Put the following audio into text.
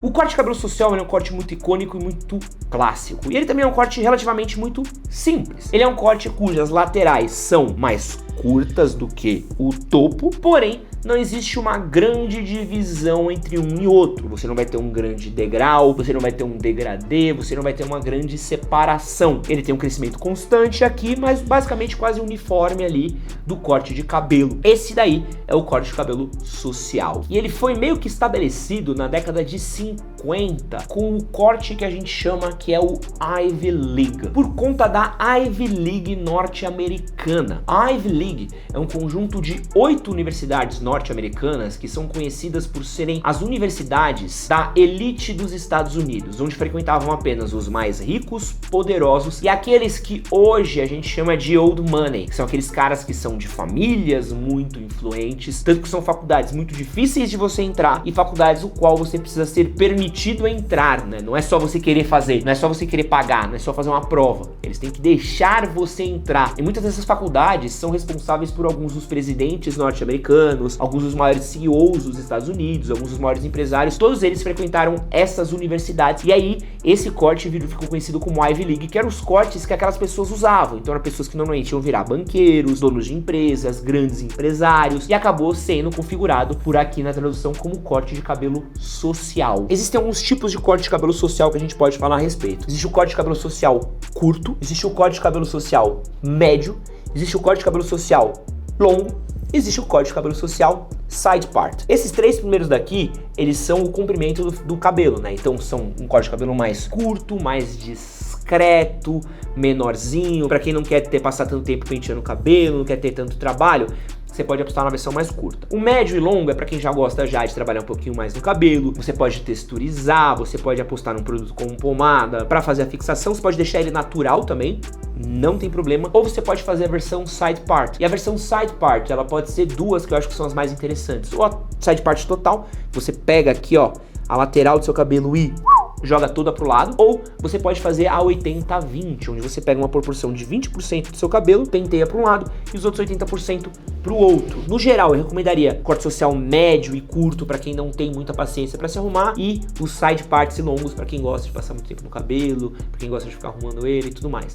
O corte de cabelo social é um corte muito icônico e muito clássico. E ele também é um corte relativamente muito simples. Ele é um corte cujas laterais são mais curtas do que o topo, porém não existe uma grande divisão entre um e outro. Você não vai ter um grande degrau, você não vai ter um degradê, você não vai ter uma grande separação. Ele tem um crescimento constante aqui, mas basicamente quase uniforme ali do corte de cabelo. Esse daí é o corte de cabelo social. E ele foi meio que estabelecido na década de 50 com o corte que a gente chama que é o Ivy League, por conta da Ivy League norte-americana. A Ivy League é um conjunto de 8 universidades norte-americanas que são conhecidas por serem as universidades da elite dos Estados Unidos, onde frequentavam apenas os mais ricos, poderosos e aqueles que hoje a gente chama de old money, que são aqueles caras que são de famílias muito influentes, tanto que são faculdades muito difíceis de você entrar e faculdades o qual você precisa ser permitido entrar, né? Não é só você querer fazer, não é só você querer pagar, não é só fazer uma prova, eles têm que deixar você entrar. E muitas dessas faculdades são responsáveis por alguns dos presidentes norte-americanos, alguns dos maiores CEOs dos Estados Unidos, alguns dos maiores empresários, todos eles frequentaram essas universidades. E aí, esse corte ficou conhecido como Ivy League, que eram os cortes que aquelas pessoas usavam. Então, eram pessoas que normalmente iam virar banqueiros, donos de empresas, grandes empresários, e acabou sendo configurado por aqui na tradução como corte de cabelo social. Existem alguns tipos de corte de cabelo social que a gente pode falar a respeito. Existe o corte de cabelo social curto, existe o corte de cabelo social médio, existe o corte de cabelo social longo, existe o corte de cabelo social side part. Esses três primeiros daqui, eles são o comprimento do cabelo, né? Então são um corte de cabelo mais curto, mais discreto, menorzinho. Pra quem não quer passar tanto tempo penteando o cabelo, não quer ter tanto trabalho, você pode apostar na versão mais curta. O médio e longo é para quem já gosta de trabalhar um pouquinho mais no cabelo. Você pode texturizar, você pode apostar num produto como pomada para fazer a fixação. Você pode deixar ele natural também, não tem problema. Ou você pode fazer a versão side part. E a versão side part, ela pode ser duas que eu acho que são as mais interessantes. Ou a side part total, você pega aqui, ó, a lateral do seu cabelo e joga toda pro lado, ou você pode fazer a 80-20, onde você pega uma proporção de 20% do seu cabelo, penteia para um lado e os outros 80% pro outro. No geral, eu recomendaria corte social médio e curto para quem não tem muita paciência para se arrumar, e os side parts e longos para quem gosta de passar muito tempo no cabelo, para quem gosta de ficar arrumando ele e tudo mais.